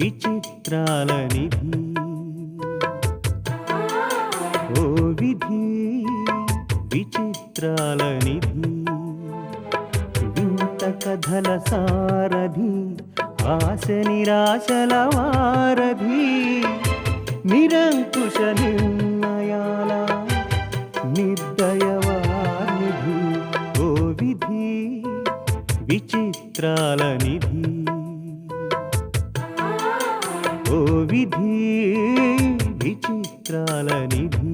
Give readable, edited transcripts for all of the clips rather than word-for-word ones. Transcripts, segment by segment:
విచిత్రాల నిధి ఓ విధి విచిత్రాల నిధి వింత కథల సారథి ఆశ నిరాశల వారధి నిరంకుశ నిర్ణయాల నిర్దయవానిధి ఓ విధి విచిత్రాల నిధి ఓ విధి విచిత్రాల నిధి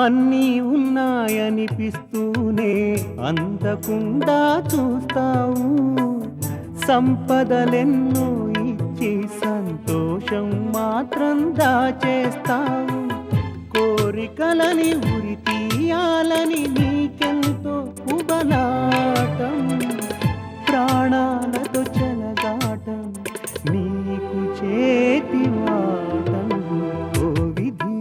అన్నీ ఉన్నాయనిపిస్తూనే అందకుండా చూస్తావు సంపదలెన్నో ఇచ్చి సంతోషం మాత్రం దాచేస్తావు కోరికలని ఉరి తీయాలని నీకెంతో ఉబలాటం ప్రాణాలతో చెలగాటం నీకు చేతివాటం ఓ విధి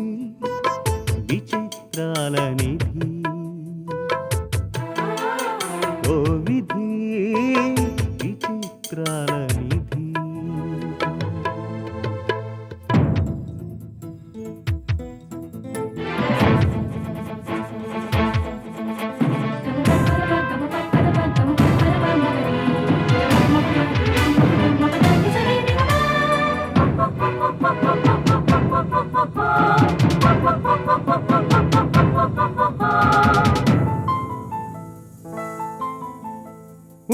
విచిత్రాల నిధి ఓ విధి విచిత్రాల నిధి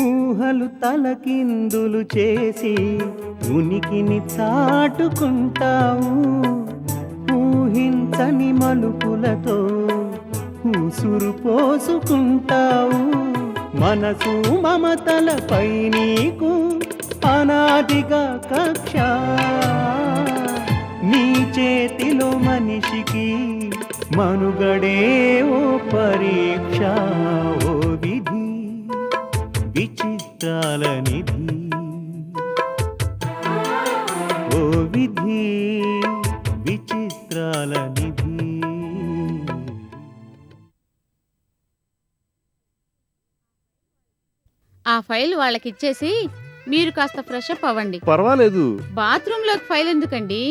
ఊహలు తలకిందులు చేసి ఉనికిని చాటుకుంటావు ఊహించని మలుపులతో ఉసురు పోసుకుంటావు మనసు మమతలపై నీకు అనాదిగా కక్ష నీ చేతిలో మనిషికి మనుగడే ఓ పరీక్ష ఓ విధి విచిత్రాల నిధి ఓ విధి విచిత్రాల నిధి ఆ ఫైల్ వాళ్ళకిచ్చేసి మీరు కాస్త ఫ్రెష్ అప్ అవ్వండి. పర్వాలేదు. బాత్రూమ్ లోకి ఫైల్ ఎందుకండి?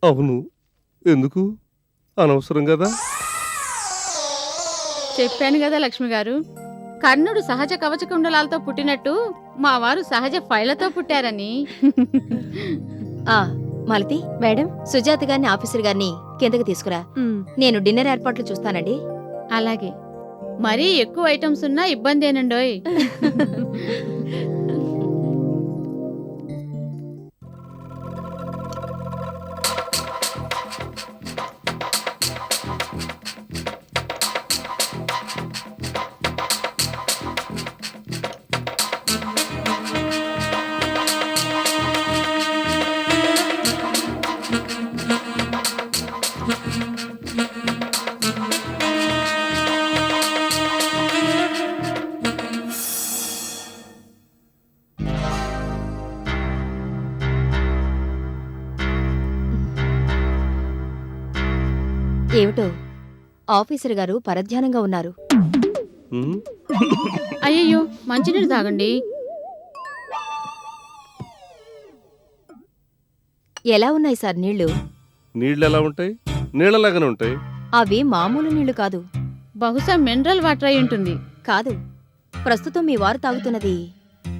అవును, ఎందుకు? అనవసరం కదా. చెప్పాను కదా లక్ష్మి గారు, కర్ణుడు సహజ కవచ కుండలాలతో పుట్టినట్టు మా వారు సహజ ఫైళ్లతో పుట్టారని. మాలతి మేడం, సుజాత గారిని ఆఫీసర్ గారిని కిందకి తీసుకురా. నేను డిన్నర్ ఏర్పాట్లు చూస్తానండి. అలాగే. మరీ ఎక్కువ ఐటమ్స్ ఉన్నా ఇబ్బందేనండోయ్. ఏమిటో ఆఫీసర్ గారు పరధ్యానంగా ఉన్నారు. అయ్యయ్యో, మంచినీళ్ళు తాగండి. ఎలా ఉన్నాయి సార్ నీళ్లు? నీళ్ళు ఎలా ఉంటాయి? నీళ్ళలాగానే ఉంటాయి. అవి మామూలు నీళ్లు కాదు. బహుశా మినరల్ వాటర్ అయి ఉంటుంది. కాదు, ప్రస్తుతం మీ వారు తాగుతున్నది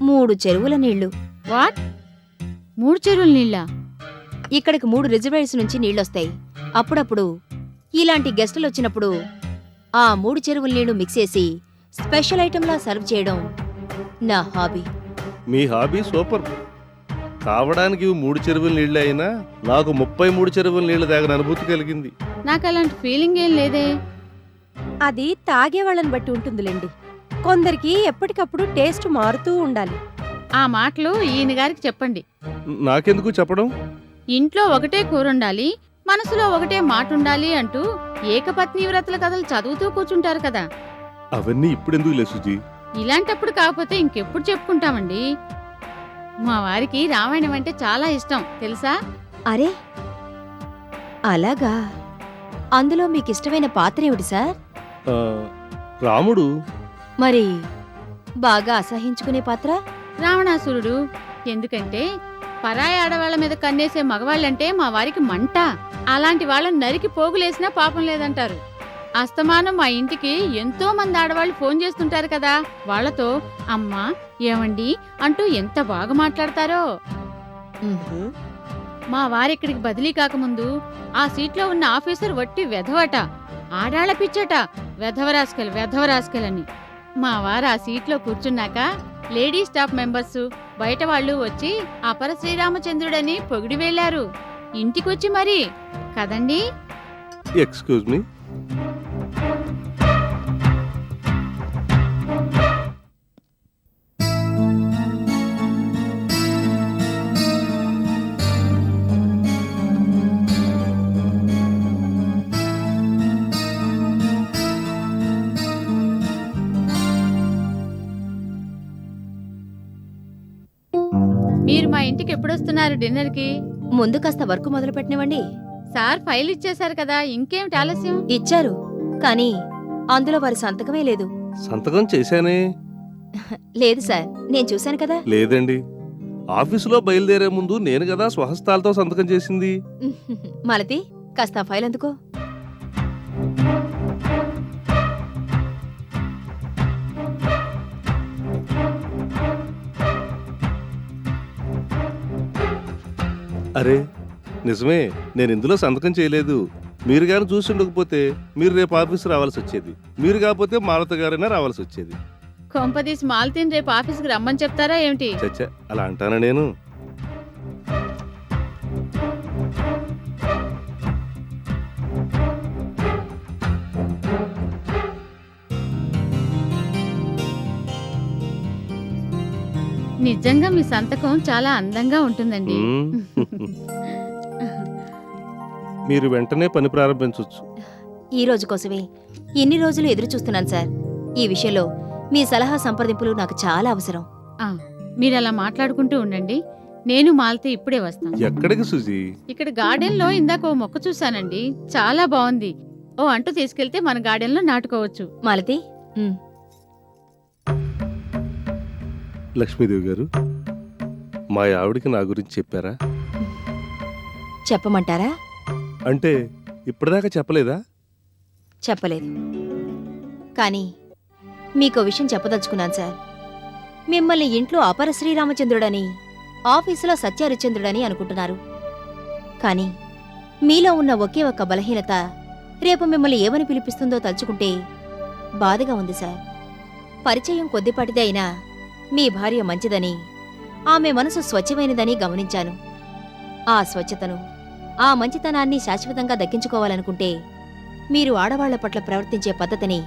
3 చెరువుల నీళ్లు. వాట్? 3 చెరువుల నీళ్ళా? ఇక్కడికి 3 రిజర్వాయర్స్ నుంచి నీళ్లొస్తాయి. అప్పుడప్పుడు ఇలాంటి గెస్టులు వచ్చినప్పుడు ఆ 3 చెరువుల నీళ్లు మిక్స్ చేసి స్పెషల్ ఐటంలా సర్వ్ చేయడం నా హాబీ. మీ హాబీ సూపర్. తాగడానికి 3 చెరువుల నీళ్ళు అయినా నాకు 33 చెరువుల నీళ్లు తాగిన అనుభూతి కలిగింది. నాకు అలాంటి ఫీలింగ్ ఏం లేదే. అది తాగే వాళ్ళని బట్టి ఉంటుందిలేండి. కొందరికి ఎప్పటికప్పుడు టేస్ట్ మారుతూ ఉండాలి. ఆ మాటలు ఈయన గారికి చెప్పండి. నాకెందుకు చెప్పడం? ఇంట్లో ఒకటే కూరుండాలి, మనసులో ఒకటే మాట ఉండాలి అంటూ ఏకపత్ని వ్రతుల కథలు చదువుతూ కూర్చుంటారు కదా. అవన్నీ ఇప్పుడెందుకు లే సుజీ, ఇలాంటప్పుడు కాకపోతే ఇంకెప్పుడు చెప్పుకుంటామండి. మా వారికి రామాయణం అంటే చాలా ఇష్టం తెలుసా? అరే అలాగా. అందులో మీకిష్టమైన పాత్ర ఏమిటి సార్? ఆ, రాముడు. మరి బాగా అసహించుకునే పాత్ర? రావణాసురుడు. ఎందుకంటే పరాయి ఆడవాళ్ల మీద కన్నేసే మగవాళ్ళంటే మా వారికి మంట. అలాంటి వాళ్ళని నరికి పోగులేసినా పాపం లేదంటారు. అస్తమానం మా ఇంటికి ఎంతో మంది ఆడవాళ్ళు ఫోన్ చేస్తుంటారు కదా, వాళ్లతో అమ్మా ఏమండి అంటూ ఎంత బాగా మాట్లాడతారో. ఉహుం. మా వారిక్కడికి బదిలీ కాకముందు ఆ సీట్లో ఉన్న ఆఫీసర్ వట్టి వెధవట, ఆడాళ్ల పిచ్చట, వెధవరాస్కెలని. మా వారు ఆ సీట్లో కూర్చున్నాక లేడీ స్టాఫ్ మెంబర్స్ బయట వాళ్ళు వచ్చి అపర శ్రీరామచంద్రుడని పొగిడి వెళ్లారు. ఇంటికొచ్చి మరి కదండి. Excuse me. మీరు మా ఇంటికి ఎప్పుడొస్తున్నారు డిన్నర్కి? ముందు కాస్త వర్క్ మొదలు పెట్టనివ్వండి. సార్ ఫైల్ ఇచ్చేశారు కదా, ఇంకేమిటి ఆలస్యం? ఇచ్చారు, కానీ అందులో వారి సంతకమే లేదు. సంతకం చేశానే. లేదు సార్, నేను చూశాను కదా. లేదండి, ఆఫీసులో బయలుదేరే ముందు నేను కదా స్వహస్తాలతో సంతకం చేసింది. మాలతి, కాస్త ఆ ఫైల్ అందుకో. అరే నిజమే, నేను ఇందులో సంతకం చేయలేదు. మీరు గాని చూసి ఉండకపోతే మీరు రేపు ఆఫీస్ రావాల్సి వచ్చేది. మీరు కాకపోతే మాలత గారైనా రావాల్సి వచ్చేది. కొంపదీసి మాలతీని రేపు ఆఫీస్కి రమ్మని చెప్తారా ఏమిటి? చచ్చా, అలా అంటానా నేను? నిజంగా మీ సంతకం చాలా అందంగా ఉంటుందండి. మీరు వెంటనే పని ప్రారంభించవచ్చు. ఈ రోజు కోసమే ఇన్ని రోజులు ఎదురు చూస్తున్నాను సార్. ఈ విషయంలో మీ సలహా సంప్రదింపులు నాకు చాలా అవసరం. మీరు అలా మాట్లాడుకుంటూ ఉండండి, నేను మాలతి ఇప్పుడే వస్తాను. ఎక్కడికి సుజీ? ఇక్కడ గార్డెన్ లో ఇందాక ఓ మొక్క చూసానండి, చాలా బాగుంది. ఓ అంటూ తీసుకెళ్తే మన గార్డెన్ లో నాటుకోవచ్చు. మాలతి, లక్ష్మీదేవి గారు, మా ఆవిడికి నా గురించి చెప్పారా? చెప్పమంటారా? అంటే ఇప్పటిదాకా చెప్పలేదా? చెప్పలేదు, కానీ మీకో విషయం చెప్పదలుచుకున్నాను సార్. మిమ్మల్ని ఇంట్లో అపర శ్రీరామచంద్రుడని, ఆఫీసులో సత్యహరిశ్చంద్రుడని అనుకుంటున్నారు. కానీ మీలో ఉన్న ఒకే ఒక్క బలహీనత రేపు మిమ్మల్ని ఏమని పిలిపిస్తుందో తలుచుకుంటే బాధగా ఉంది సార్. పరిచయం కొద్దిపాటిదే అయినా మీ భార్య మంచిదని, ఆమె మనసు స్వచ్ఛమైనదని గమనించాను. ఆ స్వచ్ఛతను, ఆ మంచితనాన్ని శాశ్వతంగా దక్కించుకోవాలనుకుంటే మీరు ఆడవాళ్ల పట్ల ప్రవర్తించే పద్ధతిని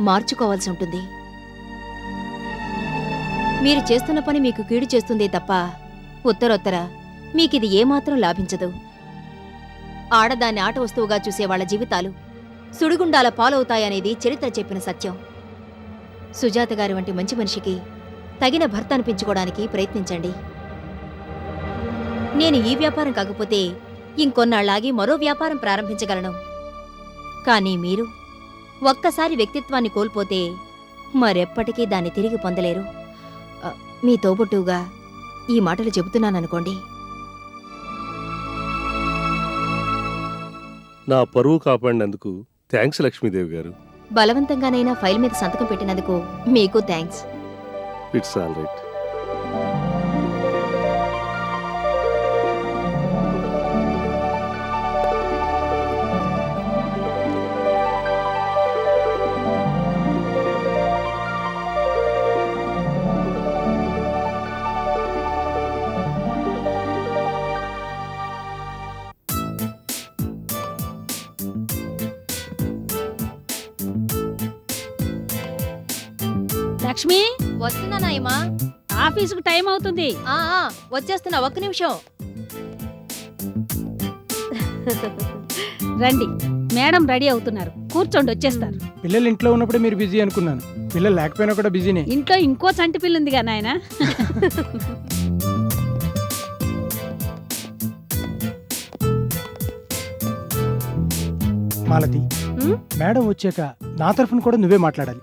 మార్చుకోవాల్సి ఉంటుంది. మీరు చేస్తున్న పని మీకు కీడు చేస్తుందే తప్ప ఉత్తరోత్తర మీకిది ఏమాత్రం లాభించదు. ఆడదాన్ని ఆట వస్తువుగా చూసే వాళ్ల జీవితాలు సుడిగుండాల పాలవుతాయనేది చరిత్ర చెప్పిన సత్యం. సుజాత గారి వంటి మంచి మనిషికి తగిన భర్త అనిపించుకోవడానికి ప్రయత్నించండి. నేను ఈ వ్యాపారం కాకపోతే ఇంకొన్నాళ్ళాగి మరో వ్యాపారం ప్రారంభించగలను. కానీ మీరు ఒక్కసారి వ్యక్తిత్వాన్ని కోల్పోతే మరెప్పటికీ దాన్ని తిరిగి పొందలేరు. మీ తోబుట్టువుగా ఈ మాటలు చెబుతున్నాననుకోండి. నా పరువు కాపాడినందుకు థ్యాంక్స్ లక్ష్మీదేవి గారు. బలవంతంగానైనా ఫైల్ మీద సంతకం పెట్టినందుకు మీకు thanks. It's all right. Lakshmi, వస్తున్నా నాయమా. ఆఫీసుకు టైం అవుతుంది. వచ్చేస్తున్నా, ఒక్క నిమిషం. రండి, మేడం రెడీ అవుతున్నారు, కూర్చోండి వచ్చేస్తారు. పిల్లలు ఇంట్లో ఉన్నప్పుడే మీరు బిజీ అనుకున్నాను. పిల్లలు లేకపోయినా కూడా బిజీనే. ఇంట్లో ఇంకో చంటి పిల్ల ఉందిగా నాయన. మాలతి, ఉమ్, మేడం వచ్చాక నా తరఫున కూడా నువ్వే మాట్లాడాలి.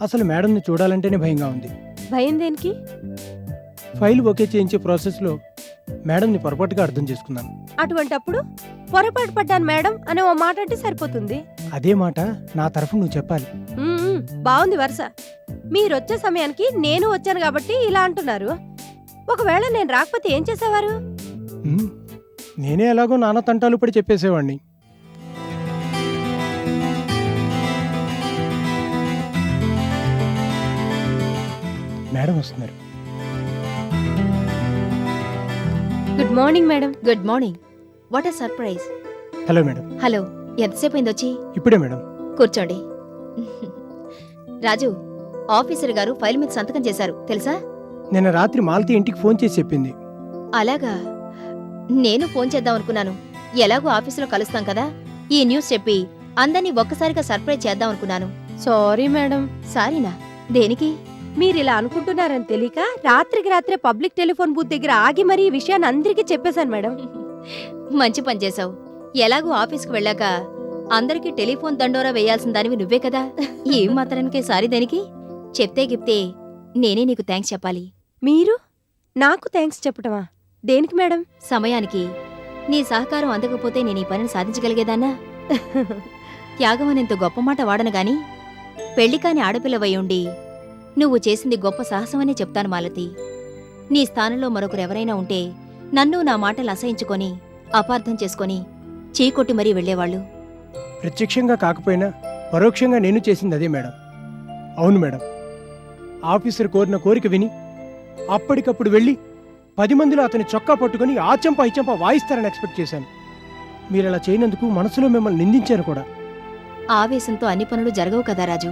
అసలు మేడంని చూడాలంటేనే భయంగా ఉంది. భయం దేనికి? ఫైల్ ఓకే చేయించే ప్రాసెస్లో మేడంని పొరపాటుగా అర్థం చేసుకున్నాను. అటువంటప్పుడు పొరపాటు పడ్డాను మేడం అని ఓ మాట అంటే సరిపోతుంది. అదే మాట నా తరఫున నువ్వు చెప్పాలి. బాగుంది వరుస. మీరొచ్చే సమయానికి నేను వచ్చాను కాబట్టి ఇలా అంటున్నారు. ఒకవేళ నేను రాకపోతే ఏం చేసేవారు? ఉమ్, నేనే ఎలాగో నాన్న తంటాలు పడి చెప్పేసేవాడిని. మేడం వస్తున్నారు. Good morning madam. Good morning. What a surprise. Hello madam. Hello, ఎంతసేపు అయింది వచ్చి? ఇప్పుడే మేడం. కూర్చోండి. రాజు, ఆఫీసర్ గారు ఫైల్ మీద సంతకం చేశారు తెలుసా? నిన్న రాత్రి మాలతి ఇంటికి ఫోన్ చేసి చెప్పింది. అలాగా, నేను ఫోన్ చేద్దాం అనుకున్నాను. ఎలాగో ఆఫీసులో కలుస్తాం కదా, ఈ న్యూస్ చెప్పి అందరినీ ఒక్కసారిగా సర్ప్రైజ్ చేద్దాం అనుకున్నాను. Sorry madam. సారీనా? దేనికి? మీరిలా అనుకుంటున్నారని తెలియక రాత్రికి రాత్రే పబ్లిక్ టెలిఫోన్ బూత్ దగ్గర ఆగి మరీ ఈ విషయాన్ని అందరికీ చెప్పేశాను మేడం. మంచి పని చేశావు. ఎలాగో ఆఫీస్కి వెళ్ళాక అందరికీ టెలిఫోన్ దండోరా వేయాల్సిన దానివి నువ్వే కదా. ఏం మాత్రానికే సారీ దేనికి? చెప్తే గిప్తే నేనే నీకు థ్యాంక్స్ చెప్పాలి. మీరు నాకు థ్యాంక్స్ చెప్పటమా? దేనికి మేడం? సమయానికి నీ సహకారం అందకపోతే నేను ఈ పనిని సాధించగలిగేదాన్నా? త్యాగం అనేంత గొప్ప మాట వాడను గాని పెళ్లి కాని ఆడపిల్లవై ఉండి నువ్వు చేసింది గొప్ప సాహసమనే చెప్తాను మాలతి. నీ స్థానంలో మరొకరెవరైనా ఉంటే నన్ను నా మాటలు అసహించుకొని అపార్థం చేసుకొని చీకొట్టి మరీ వెళ్లేవాళ్ళు. ప్రత్యక్షంగా కాకపోయినా పరోక్షంగా నేను చేసింది అదే మేడం. అవును మేడం, ఆఫీసర్ కోరిన కోరిక విని అప్పటికప్పుడు వెళ్ళి 10 మందిలో అతని చొక్కా పట్టుకుని ఆ చెంప ఈ చెంప వాయిస్తారని ఎక్స్పెక్ట్ చేశాను. మీరు అలా చేయనందుకు మనసులో మిమ్మల్ని నిందించాను కూడా. ఆవేశంతో అన్ని పనులు జరగవు కదా రాజు.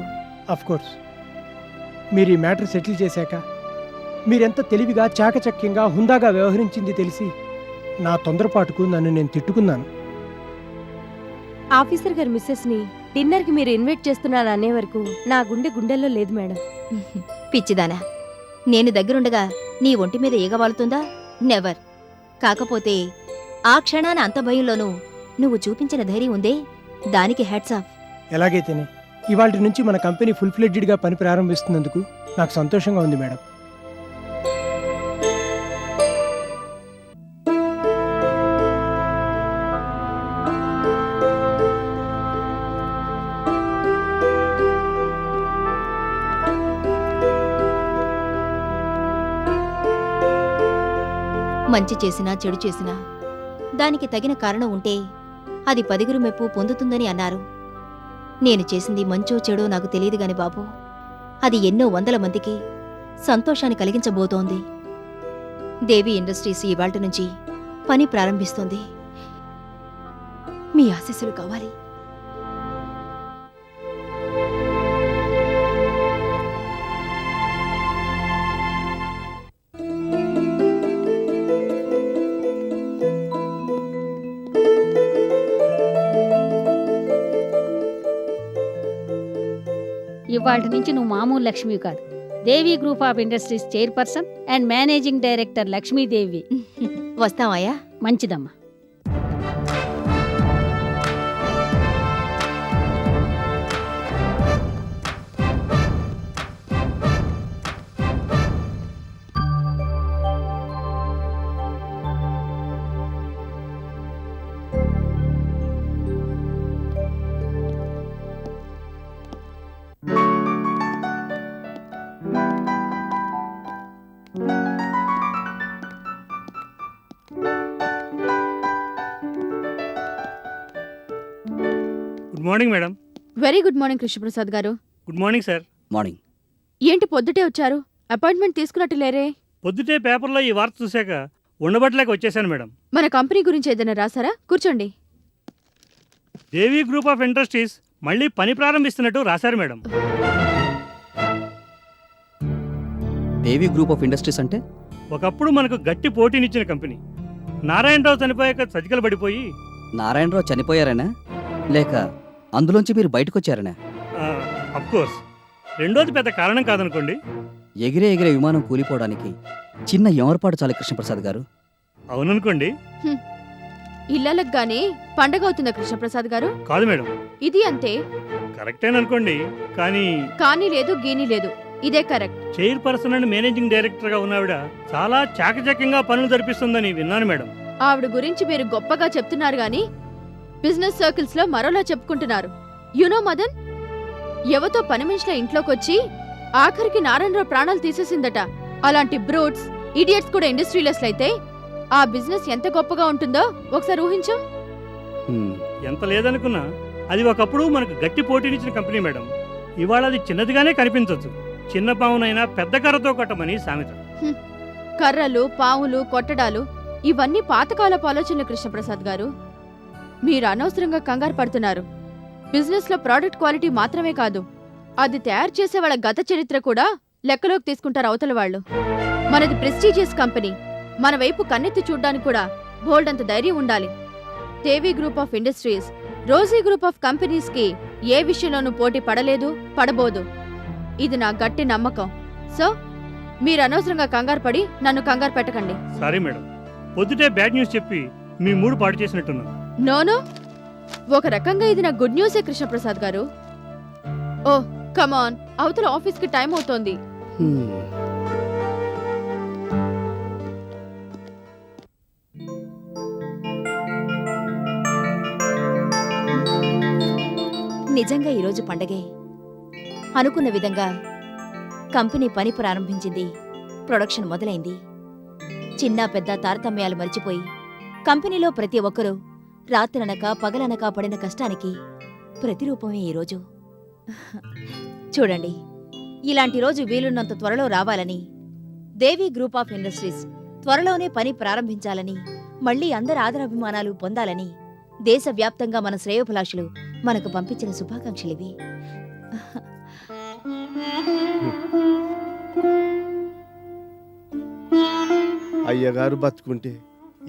కోర్స్, మీరు ఈ మ్యాటర్ సెటిల్ చేశాక మీరెంత తెలివిగా చాకచక్యంగా హుందాగా వ్యవహరించింది తెలిసి నా తొందరపాటుకు నన్ను నేను తిట్టుకున్నాను. ఆఫీసర్ గారి మిస్సెస్ ని డిన్నర్ కి మీరు ఇన్వైట్ చేస్తున్నాను అనే వరకు నా గుండెల్లో లేదు మేడం. పిచ్చిదానా, నేను దగ్గరుండగా నీ ఒంటి మీద ఈగవాలుతుందా? నెవర్. కాకపోతే ఆ క్షణాన అంత భయంలోనూ నువ్వు చూపించిన ధైర్యం ఉందే, దానికి హ్యాట్స్ ఆఫ్. ఎలాగైతేనే ఇవాళ నుంచి మన కంపెనీ ఫుల్ ఫ్లెడ్జ్డ్గా పని ప్రారంభిస్తున్నందుకు నాకు సంతోషంగా ఉంది మేడం. మంచి చేసినా చెడు చేసినా దానికి తగిన కారణం ఉంటే అది 10 మెప్పు పొందుతుందని అన్నారు. నేను చేసింది మంచో చెడో నాకు తెలియదు గాని బాబు, అది ఎన్నో వందల మందికి సంతోషాన్ని కలిగించబోతోంది. దేవి ఇండస్ట్రీస్ ఇవాళ్టి నుంచి పని ప్రారంభిస్తోంది. మీ ఆశీస్సులు కావాలి. ఇవాళ నుంచి నువ్వు మామూలు లక్ష్మి కాదు, Devi group of industries chairperson and managing director Lakshmidevi. వస్తావాయా? మంచిదమ్మా. Good morning madam. Very good morning Krishnaprasad garu. Good morning sir. Morning. ఏంటి పొద్దుటే వచ్చారు? అపాయింట్మెంట్ తీసుకున్నట్టు లేరే? పొద్దుటే పేపర్లో ఈ వార్త చూశాక ఉండబట్టలేక వచ్చేసాను మేడం. మన కంపెనీ గురించి ఏదైనా రాసారా? కూర్చోండి. దేవి గ్రూప్ ఆఫ్ ఇండస్ట్రీస్ మళ్ళీ పని ప్రారంభిస్తున్నట్టు రాశారు madam. Devi group of industries అంటే? ఒకప్పుడు మనకు గట్టి పోటీనిచ్చిన కంపెనీ నారాయణరావు చనిపోయాక చతికిల పడిపోయి నారాయణరావు చనిపోయారనా? లేక అందులోంచి మీరు బయటకు వచ్చారనే? కోర్స్ రెండోది పెద్ద కారణం కాదనుకోండి. ఎగిరే విమానం కూలిపోవడానికి చిన్న ఏమరపాటు చాలు కృష్ణప్రసాద్ గారు. అవుననుకోండి. ఇళ్ళకి గానీ పండగ అవుతుందా కృష్ణప్రసాద్ గారు? కాదు మేడం. ఇది అంతే. కరెక్టేననుకోండి, కానీ కానీ లేదు గీనీ లేదు, ఇదే కరెక్ట్. చైర్పర్సన్ అండ్ మేనేజింగ్ డైరెక్టర్గా ఉన్నావిడ చాలా చాకచక్యంగా పనులు జరిపిస్తుందని విన్నాను మేడం. ఆవిడ గురించి మీరు గొప్పగా చెప్తున్నారు గాని బిజినెస్ సర్కిల్స్ లో మరోలా చెప్పుకుంటున్నారు. యునో మదన్, ఎవతో పని మనుషుల ఇంట్లోకొచ్చి ఆఖరికి నారాయణరావు ప్రాణాలు తీసేసిందట. అలాంటి బ్రూట్స్, ఇడియట్స్ కూడా ఇండస్ట్రియలిస్ట్లు అయితే ఆ బిజినెస్ ఎంత గొప్పగా ఉంటుందో ఒకసారి ఊహించు. ఎంత లేదనుకున్నా అది ఒకప్పుడు మనకు గట్టి పోటీనిచ్చిన కంపెనీ మేడం. ఇవాళ అది చిన్నదిగానే కనిపించవచ్చు. చిన్న పావునైనా పెద్ద కర్రతో కొట్టమని సామెత. కర్రలు, పావులు, కొట్టడాలు ఇవన్నీ పాతకాలపు ఆలోచనలు కృష్ణప్రసాద్ గారు. మీరు అనవసరంగా కంగారు పడుతున్నారు. బిజినెస్ లో ప్రోడక్ట్ క్వాలిటీ మాత్రమే కాదు, అది తయారు చేసే వాళ్ళ గత చరిత్ర కూడా లెక్కలోకి తీసుకుంటారు అవతల వాళ్ళు. మనది ప్రెస్టీజియస్ కంపెనీ. మన వైపు కన్నెత్తి చూడ్డానికి కూడా బోల్డ్ అంత ధైర్యం ఉండాలి. Devi group of industries Rosy group of companies కి ఏ విషయంలోనూ పోటీ పడలేదు, పడబోదు. ఇది నా గట్టి నమ్మకం. సో మీరు అనవసరంగా కంగారు పడి నన్ను కంగారు పెట్టకండి. సారీ మేడం, పొద్దుటే బ్యాడ్ న్యూస్ చెప్పి మీ మూడు పాడు చేసినట్టున్నాను. నోనో, ఒక రకంగా ఇది నా గుడ్ న్యూసే కృష్ణప్రసాద్ గారు. ఓ కమాన్, అవతల ఆఫీస్ కి టైం అవుతోంది. నిజంగా ఈరోజు పండగే. అనుకున్న విధంగా కంపెనీ పని ప్రారంభించింది, ప్రొడక్షన్ మొదలైంది. చిన్న పెద్ద తారతమ్యాలు మరిచిపోయి కంపెనీలో ప్రతి ఒక్కరూ రాత్రనక పగలనక పడిన కష్టానికి ప్రతిరూపమే ఈరోజు. చూడండి, ఇలాంటి రోజు వీలున్నంత త్వరలో రావాలని, దేవి గ్రూప్ ఆఫ్ ఇండస్ట్రీస్ త్వరలోనే పని ప్రారంభించాలని, మళ్లీ అందరి ఆదరాభిమానాలు పొందాలని దేశవ్యాప్తంగా మన శ్రేయోభిలాషులు మనకు పంపించిన శుభాకాంక్షలివి. అయ్యగారు బతుకుంటే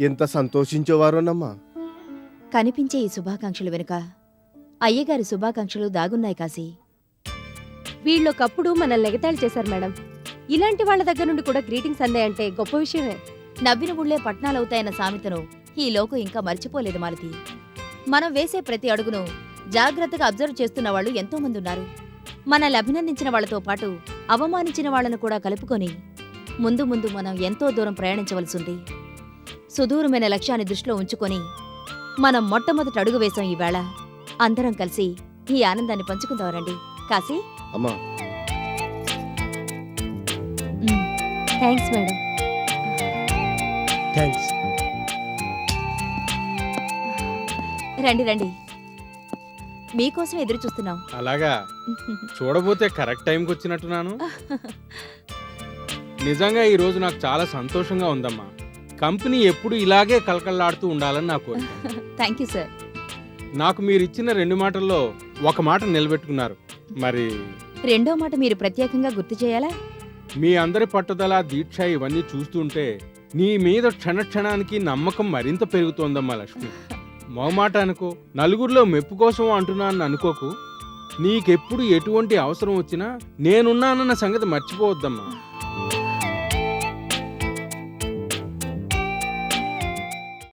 ఎంత సంతోషించేవారోనమ్మా. కనిపించే ఈ శుభాకాంక్షలు వెనుక అయ్యగారి శుభాకాంక్షలు దాగున్నాయి కాశీ. వీళ్ళొకప్పుడు మనల్ని ఎగతాళి చేశారు మేడం. ఇలాంటి వాళ్ళ దగ్గర నుండి కూడా గ్రీటింగ్స్ అందాయంటే గొప్ప విషయమే. నవ్విన ఊళ్ళే పట్నాలవుతాయన్న సామెతను ఈ లోకం ఇంకా మర్చిపోలేదు మాలతి. మనం వేసే ప్రతి అడుగును జాగ్రత్తగా అబ్జర్వ్ చేస్తున్న వాళ్ళు ఎంతో మంది ఉన్నారు. మనల్ని అభినందించిన వాళ్లతో పాటు అవమానించిన వాళ్లను కూడా కలుపుకొని ముందు ముందు మనం ఎంతో దూరం ప్రయాణించవలసింది. సుదూరమైన లక్ష్యాన్ని దృష్టిలో ఉంచుకొని మనం మొట్టమొదటి అడుగు వేశాం. ఈవేళ అందరం కలిసి ఈ ఆనందాన్ని పంచుకుందాం రండి. కాశీ, అమ్మా. Thanks madam. థ్యాంక్స్. రండి రండి, మీకోసం ఎదురు చూస్తున్నాం. అలాగా, చూడబోతే కరెక్ట్ టైంకి వచ్చినట్టున్నాను. నిజంగా ఈరోజు నాకు చాలా సంతోషంగా ఉందమ్మా. కంపెనీ ఎప్పుడు ఇలాగే కలకల్లాడుతూ ఉండాలని నా కోరిక. Thank you sir. నాకు మీరు ఇచ్చిన 2 మాటల్లో ఒక మాట నిలబెట్టుకున్నారు. మరి రెండో మాట మీరు ప్రత్యేకంగా గుర్తు చేయాలా? మీ అందరి పట్టుదల, దీక్ష ఇవన్నీ చూస్తుంటే నీ మీద క్షణక్షణానికి నమ్మకం మరింత పెరుగుతోందమ్మా లక్ష్మి. మొహమాట అనుకో, నలుగురిలో మెప్పు కోసం అంటున్నాను అనుకోకు. నీకెప్పుడు ఎటువంటి అవసరం వచ్చినా నేనున్నానన్న సంగతి మర్చిపోవద్దమ్మా.